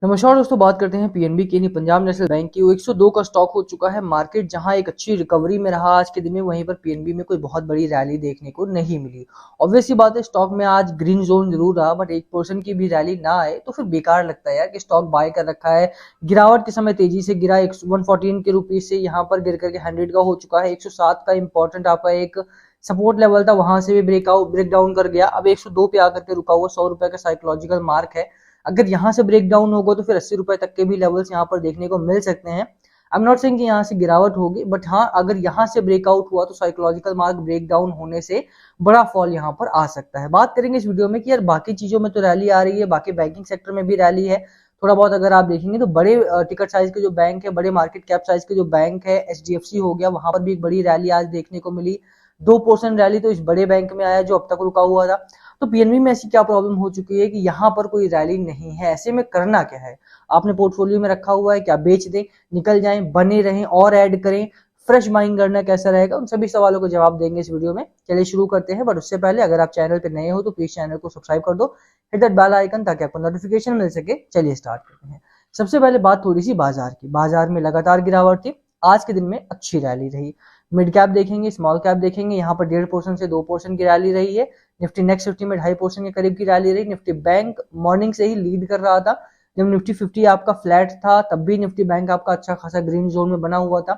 नमस्कार दोस्तों, बात करते हैं पीएनबी की, पंजाब नेशनल बैंक की। वो 102 का स्टॉक हो चुका है। मार्केट जहां एक अच्छी रिकवरी में रहा आज के दिन में, वहीं पर पीएनबी में कोई बहुत बड़ी रैली देखने को नहीं मिली। ऑब्वियसली बात है, स्टॉक में आज ग्रीन जोन जरूर रहा, बट 1% की भी रैली ना आए तो फिर बेकार लगता है यार कि स्टॉक बाय कर रखा है। गिरावट के समय तेजी से गिरा, 114 के रुपीज से यहाँ पर गिर करके 100 का हो चुका है। 107 का इंपॉर्टेंट आपका एक सपोर्ट लेवल था, वहां से भी ब्रेक डाउन कर गया। अब 102 पे आकर के रुका हुआ, 100 रुपए का साइकोलॉजिकल मार्क है। अगर यहाँ से ब्रेक डाउन होगा तो फिर 80 रुपए तक के भी लेवल्स यहाँ पर देखने को मिल सकते हैं। आई एम नॉट सेइंग कि यहाँ से गिरावट होगी, बट हाँ, अगर यहाँ से ब्रेकआउट हुआ तो साइकोलॉजिकल मार्क ब्रेक डाउन होने से बड़ा फॉल यहाँ पर आ सकता है। बात करेंगे इस वीडियो में कि यार बाकी चीजों में तो रैली आ रही है, बाकी बैंकिंग सेक्टर में भी रैली है। थोड़ा बहुत अगर आप देखेंगे तो बड़े टिकट साइज के जो बैंक है, बड़े मार्केट कैप साइज के जो बैंक है, एचडीएफसी हो गया, वहां पर भी एक बड़ी रैली आज देखने को मिली। 2% रैली तो इस बड़े बैंक में आया जो अब तक रुका हुआ था। तो पीएनबी में ऐसी क्या प्रॉब्लम हो चुकी है कि यहाँ पर कोई रैली नहीं है। ऐसे में करना क्या है? आपने पोर्टफोलियो में रखा हुआ है, क्या बेच दें, निकल जाएं, बने रहें और ऐड करें, फ्रेश बाइंग करना कैसा रहेगा? उन सभी सवालों को जवाब देंगे इस वीडियो में। चलिए शुरू करते हैं, बट उससे पहले अगर आप चैनल पे नए हो तो प्लीज चैनल को सब्सक्राइब कर दो, हिट दैट बेल आइकन ताकि आपको नोटिफिकेशन मिल सके। चलिए स्टार्ट करते हैं। सबसे पहले बात थोड़ी सी बाजार की। बाजार में लगातार गिरावट थी, आज के दिन में अच्छी रैली रही। मिड कैप देखेंगे, स्मॉल कैप देखेंगे, यहाँ पर 1.5% से 2% की रैली रही है। निफ्टी नेक्स्ट 50 में 2.5% के करीब की रैली रही। निफ्टी बैंक मॉर्निंग से ही लीड कर रहा था। जब निफ्टी 50 आपका फ्लैट था तब भी निफ्टी बैंक आपका अच्छा खासा ग्रीन जोन में बना हुआ था।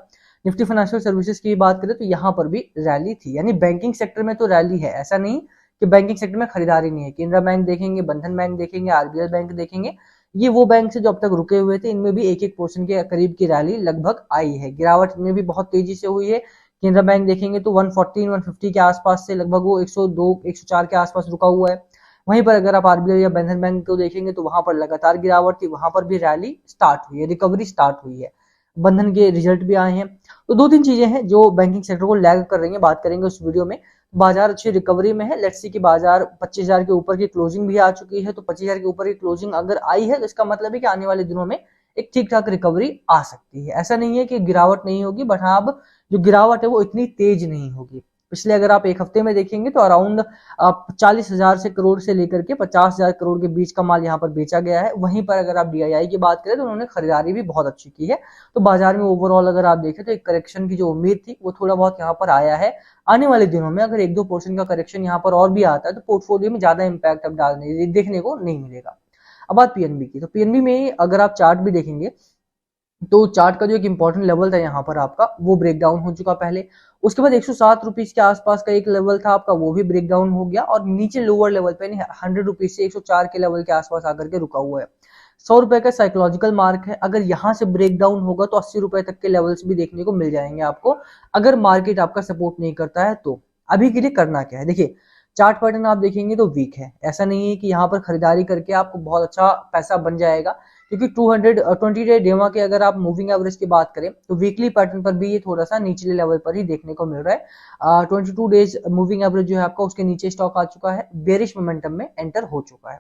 निफ्टी फाइनेंशियल सर्विसेज की बात करें तो यहाँ पर भी रैली थी। यानी बैंकिंग सेक्टर में तो रैली है, ऐसा नहीं कि बैंकिंग सेक्टर में खरीदारी नहीं है। केनरा बैंक देखेंगे, बंधन बैंक देखेंगे, आरबीएल बैंक देखेंगे, ये वो बैंक से जो अब तक रुके हुए थे, इनमें भी 1% के करीब की रैली लगभग आई है। गिरावट में भी बहुत तेजी से हुई है। केनरा बैंक देखेंगे तो 140 150 के आसपास से लगभग वो 102 104 के आसपास रुका हुआ है। वहीं पर अगर आप आरबीएल या बंधन बैंक को देखेंगे तो वहां पर लगातार गिरावट थी, वहां पर भी रैली स्टार्ट हुई है, रिकवरी स्टार्ट हुई है। बंधन के रिजल्ट भी आए हैं। तो दो तीन चीजें हैं जो बैंकिंग सेक्टर को लैग कर रही है, बात करेंगे उस वीडियो में। बाजार अच्छी रिकवरी में है। लेट्स सी कि बाजार 25,000 के ऊपर की क्लोजिंग भी आ चुकी है। तो 25,000 के ऊपर की क्लोजिंग अगर आई है तो इसका मतलब है कि आने वाले दिनों में एक ठीक ठाक रिकवरी आ सकती है। ऐसा नहीं है कि गिरावट नहीं होगी, बट हाँ, अब जो गिरावट है वो इतनी तेज नहीं होगी। पिछले अगर आप एक हफ्ते में देखेंगे तो अराउंड 40,000 से करोड़ से लेकर के 50,000 करोड़ के बीच का माल यहाँ पर बेचा गया है। वहीं पर अगर आप डीआईआई की बात करें तो उन्होंने खरीदारी भी बहुत अच्छी की है। तो बाजार में ओवरऑल अगर आप देखें तो एक करेक्शन की जो उम्मीद थी वो थोड़ा बहुत यहाँ पर आया है। आने वाले दिनों में अगर 1-2% का करेक्शन यहाँ पर और भी आता है तो पोर्टफोलियो में ज्यादा इंपैक्ट अब डालने देखने को नहीं मिलेगा। अब बात पीएनबी की, तो पीएनबी में अगर आप चार्ट भी देखेंगे तो चार्ट का जो एक इंपॉर्टेंट लेवल था यहाँ पर आपका, वो ब्रेक डाउन हो चुका पहले। उसके बाद 107 रुपीज के आसपास का एक लेवल था आपका, वो भी ब्रेक डाउन हो गया और नीचे लोअर लेवल पे 100 रुपीज से 104 के लेवल के आसपास आकर के रुका हुआ है। 100 रुपए का साइकोलॉजिकल मार्क है। अगर यहाँ से ब्रेक डाउन होगा तो 80 रुपए तक के लेवल्स भी देखने को मिल जाएंगे आपको, अगर मार्केट आपका सपोर्ट नहीं करता है तो। अभी के लिए करना क्या है, देखिए चार्ट पैटर्न आप देखेंगे तो वीक है। ऐसा नहीं है कि यहाँ पर खरीदारी करके आपको बहुत अच्छा पैसा बन जाएगा, क्योंकि 220 डे डेमा के अगर आप मूविंग एवरेज की बात करें तो वीकली पैटर्न पर भी ये थोड़ा सा निचले लेवल पर ही देखने को मिल रहा है। 22 डेज मूविंग एवरेज जो है आपका, उसके नीचे स्टॉक आ चुका है, बेरिश मोमेंटम में एंटर हो चुका है।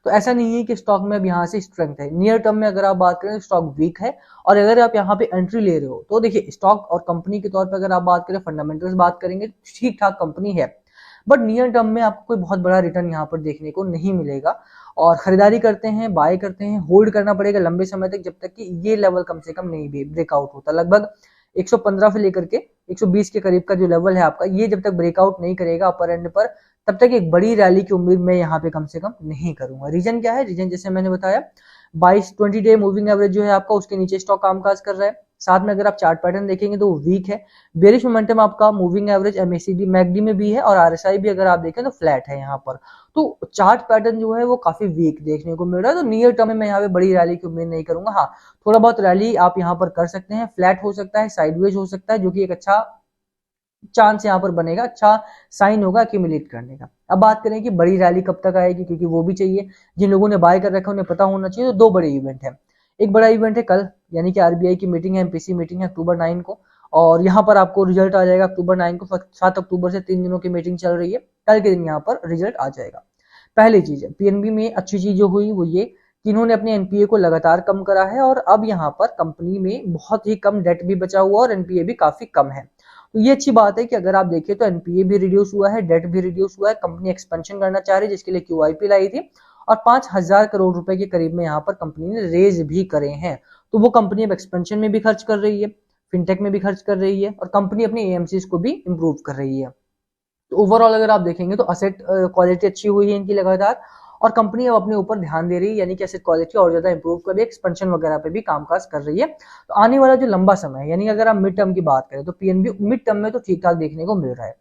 तो ऐसा नहीं है कि स्टॉक में अब यहाँ से स्ट्रेंथ है। नियर टर्म में अगर आप बात करें तो स्टॉक वीक है। और अगर आप यहाँ पे एंट्री ले रहे हो तो देखिए, स्टॉक और कंपनी के तौर पर अगर आप बात करें, फंडामेंटल्स बात करेंगे, ठीक ठाक कंपनी है, बट नियर टर्म में आपको कोई बहुत बड़ा रिटर्न यहाँ पर देखने को नहीं मिलेगा। और खरीदारी करते हैं, बाय करते हैं, होल्ड करना पड़ेगा लंबे समय तक, जब तक कि ये लेवल कम से कम नहीं ब्रेकआउट होता। लगभग 115 से लेकर के 120 के करीब का जो लेवल है आपका, ये जब तक ब्रेकआउट नहीं करेगा अपर एंड पर, तब तक एक बड़ी रैली की उम्मीद मैं यहाँ पे कम से कम नहीं करूंगा। रीजन क्या है? रीजन जैसे मैंने बताया, 20 डे मूविंग एवरेज जो है आपका, उसके नीचे स्टॉक कामकाज कर रहा है। साथ में अगर आप चार्ट पैटर्न देखेंगे तो वीक है। बेरिश मोमेंटम आपका मूविंग एवरेज एमएसीडी मैकडी में भी है और आरएसआई भी अगर आप देखें तो फ्लैट है यहाँ पर। तो चार्ट पैटर्न जो है वो काफी वीक देखने को मिल रहा है। तो नियर टर्म में मैं यहाँ पे बड़ी रैली की उम्मीद नहीं करूंगा। हाँ, थोड़ा बहुत रैली आप यहाँ पर कर सकते हैं, फ्लैट हो सकता है, साइडवेज हो सकता है, जो कि एक अच्छा चांस यहाँ पर बनेगा, अच्छा साइन होगा एक्यूमुलेट करने का। अब बात करें कि बड़ी रैली कब तक आएगी, क्योंकि वो भी चाहिए। जिन लोगों ने बाय कर रखा है उन्हें पता होना चाहिए। तो दो बड़े इवेंट है। एक बड़ा इवेंट है कल, यानी कि आरबीआई की मीटिंग है, एमपीसी मीटिंग है अक्टूबर 9 को, और यहाँ पर आपको रिजल्ट आ जाएगा अक्टूबर 9 को। 7 अक्टूबर से 3 दिनों की मीटिंग चल रही है, कल के दिन यहाँ पर रिजल्ट आ जाएगा। पहली चीज है, पीएनबी में अच्छी चीज जो हुई वो ये कि इन्होंने अपने एनपीए को लगातार कम करा है, और अब यहाँ पर कंपनी में बहुत ही कम डेट भी बचा हुआ और एनपीए भी काफी कम है। तो ये अच्छी बात है कि अगर आप देखिए तो एनपीए भी रिड्यूस हुआ है, डेट भी रिड्यूस हुआ है। कंपनी एक्सपेंशन करना चाह रही है, जिसके लिए क्यूआईपी लाई थी, और 5,000 करोड़ रुपए के करीब में यहाँ पर कंपनी ने रेज भी करे हैं। तो वो कंपनी अब एक्सपेंशन में भी खर्च कर रही है, फिनटेक में भी खर्च कर रही है, और कंपनी अपनी एएमसीज को भी इंप्रूव कर रही है। तो ओवरऑल अगर आप देखेंगे तो असेट क्वालिटी अच्छी हुई है इनकी लगातार, और कंपनी अब अपने ऊपर ध्यान दे रही है, यानी कि एसेट क्वालिटी और ज्यादा इंप्रूव कर रही है, एक्सपेंशन वगैरह पे भी कामकाज कर रही है। तो आने वाला जो लंबा समय है, यानी अगर आप मिड टर्म की बात करें तो पीएनबी मिड टर्म में तो ठीक ठाक देखने को मिल रहा है,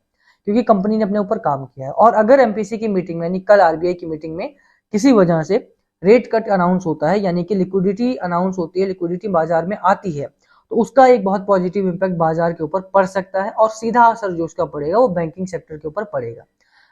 क्योंकि कंपनी ने अपने ऊपर काम किया है। और अगर एमपीसी की मीटिंग में, यानी कल आरबीआई की मीटिंग में किसी वजह से रेट कट अनाउंस होता है, यानी कि लिक्विडिटी अनाउंस होती है, लिक्विडिटी बाजार में आती है, तो उसका एक बहुत पॉजिटिव इंपैक्ट बाजार के ऊपर पड़ सकता है, और सीधा असर जो उसका पड़ेगा वो बैंकिंग सेक्टर के ऊपर पड़ेगा।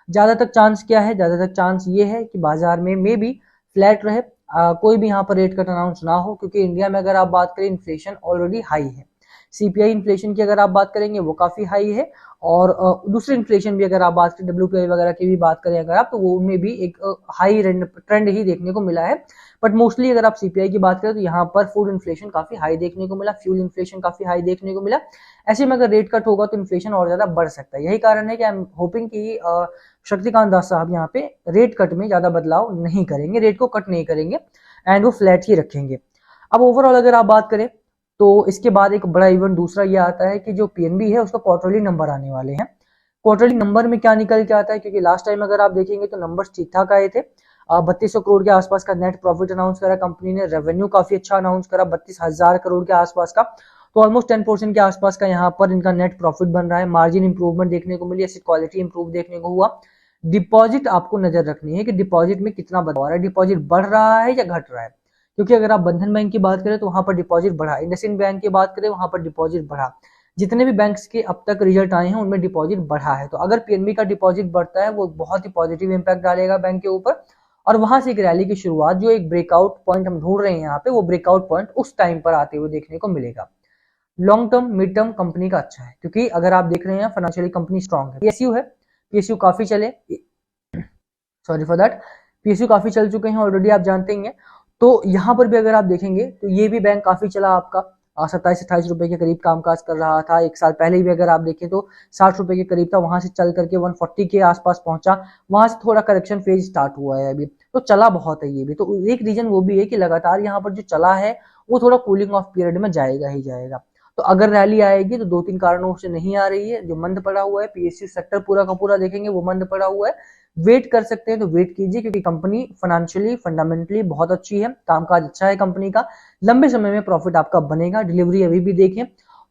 ज्यादातर चांस क्या है, ज्यादातर चांस ये है कि बाजार में मे बी फ्लैट रहे, कोई भी यहाँ पर रेट कट अनाउंस ना हो, क्योंकि इंडिया में अगर आप बात करें इन्फ्लेशन ऑलरेडी हाई है। सीपीआई इन्फ्लेशन की अगर आप बात करेंगे वो काफी हाई है, और दूसरी इन्फ्लेशन भी अगर आप बात करें, डब्ल्यूपीआई वगैरह की भी बात करें अगर आप, तो वो उनमें भी एक हाई ट्रेंड ही देखने को मिला है। बट मोस्टली अगर आप सीपीआई की बात करें तो यहाँ पर फूड इन्फ्लेशन काफी हाई देखने को मिला, फ्यूल इन्फ्लेशन काफी हाई देखने को मिला। ऐसे में अगर रेट कट होगा तो इन्फ्लेशन और ज्यादा बढ़ सकता है। यही कारण है कि आई एम होपिंग कि शक्तिकांत दास साहब यहाँ पे रेट कट में ज्यादा बदलाव नहीं करेंगे, रेट को कट नहीं करेंगे, एंड वो फ्लैट ही रखेंगे। अब ओवरऑल अगर आप बात करें तो इसके बाद एक बड़ा इवेंट दूसरा ये आता है कि जो पीएनबी है उसका क्वार्टरली नंबर आने वाले हैं। क्वार्टरली नंबर में क्या निकल के आता है, क्योंकि लास्ट टाइम अगर आप देखेंगे तो नंबर्स ठीक ठाक आए थे। 3200 करोड़ के आसपास का नेट प्रॉफिट अनाउंस करा कंपनी ने, रेवेन्यू काफी अच्छा अनाउंस करा 32,000 करोड़ के आसपास का, तो ऑलमोस्ट 10% के आसपास का यहाँ पर इनका नेट प्रॉफिट बन रहा है। मार्जिन इंप्रूवमेंट देखने को मिली, एसेट क्वालिटी इंप्रूव देखने को हुआ। डिपॉजिट आपको नजर रखनी है कि डिपॉजिट में कितना बदलाव आ रहा है, डिपॉजिट बढ़ रहा है या घट रहा है, क्योंकि अगर आप बंधन बैंक की बात करें तो वहां पर डिपॉजिट बढ़ा, इंडसइंड बैंक की बात करें वहां पर डिपॉजिट बढ़ा, जितने भी बैंक्स के अब तक रिजल्ट आए हैं उनमें डिपॉजिट बढ़ा है। तो अगर पीएनबी का डिपॉजिट बढ़ता है वो बहुत ही पॉजिटिव इंपैक्ट डालेगा बैंक के ऊपर, और वहां से एक रैली की शुरुआत, जो एक ब्रेकआउट पॉइंट हम ढूंढ रहे हैं यहाँ पे, वो ब्रेकआउट पॉइंट उस टाइम पर आते हुए देखने को मिलेगा। Long term mid term company का अच्छा है, क्योंकि अगर आप देख रहे हैं फाइनेंशियली कंपनी स्ट्रांग है। पीएसयू है, पीएसयू काफी चले, सॉरी फॉर दैट, पीएसयू काफी चल चुके हैं ऑलरेडी, आप जानते ही हैं। तो यहाँ पर भी अगर आप देखेंगे तो ये भी बैंक काफी चला आपका, 27-28 रुपए के करीब कामकाज कर रहा था। एक साल पहले भी अगर आप देखें तो 60 रुपए के करीब था, वहां से चल करके 140 के आसपास पहुंचा, वहां से थोड़ा करेक्शन फेज स्टार्ट हुआ है अभी, तो चला बहुत है ये भी। तो एक रीजन वो भी है कि लगातार यहाँ पर जो चला है वो थोड़ा कूलिंग ऑफ पीरियड में जाएगा ही जाएगा। तो अगर रैली आएगी तो 2-3 कारणों से नहीं आ रही है, जो मंद पड़ा हुआ है पीएसयू सेक्टर पूरा का पूरा देखेंगे वो मंद पड़ा हुआ है। वेट कर सकते हैं तो वेट कीजिए, क्योंकि कंपनी फाइनेंशियली फंडामेंटली बहुत अच्छी है, कामकाज अच्छा है कंपनी का, लंबे समय में प्रॉफिट आपका बनेगा। डिलीवरी अभी भी देखें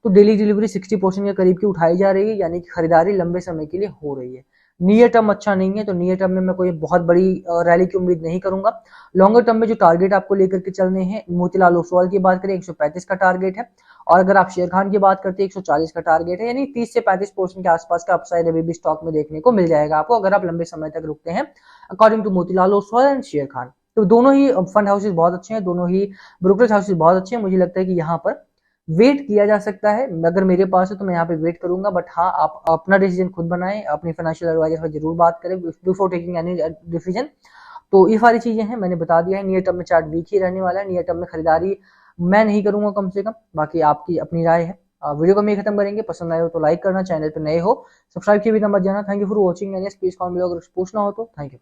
तो डेली डिलीवरी 60% के करीब की उठाई जा रही है, यानी कि खरीदारी लंबे समय के लिए हो रही है। नियर टर्म अच्छा नहीं है, तो नियर टर्म में मैं कोई बहुत बड़ी रैली की उम्मीद नहीं करूंगा। लॉन्गर टर्म में जो टारगेट आपको लेकर के चलने हैं, मोतीलाल ओसवाल की बात करें 135 का टारगेट है, और अगर आप शेर खान की बात करते हैं 140 का टारगेट है, यानी 30 से 35% के आसपास का अपसाइड अभी भी स्टॉक में देखने को मिल जाएगा आपको, अगर आप लंबे समय तक रुकते हैं, according to Motilal Oswal and Sharekhan. तो दोनों ही फंड हाउसेज बहुत अच्छे हैं, दोनों ही ब्रोकरेज हाउसेज बहुत अच्छे हैं। मुझे लगता है कि यहाँ पर वेट किया जा सकता है, अगर मेरे पास है तो मैं यहाँ पे वेट करूंगा। बट हाँ, आप अपना डिसीजन खुद बनाएं, अपनी फाइनेंशियल एडवाइजर से जरूर बात करें बिफोर टेकिंग एनी डिसीजन। तो ये सारी चीजें हैं, मैंने बता दिया है। नियर टर्म में चार्ट वीक ही रहने वाला है, नियर टर्म में खरीदारी मैं नहीं करूंगा कम से कम, बाकी आपकी अपनी राय है। वीडियो को मैं खत्म करेंगे, पसंद आए हो तो लाइक करना, चैनल पर नए हो सब्सक्राइब किए भी ना मत जाना। Thank you for watching, and yes please comment below अगर कुछ पूछना हो तो। Thank you.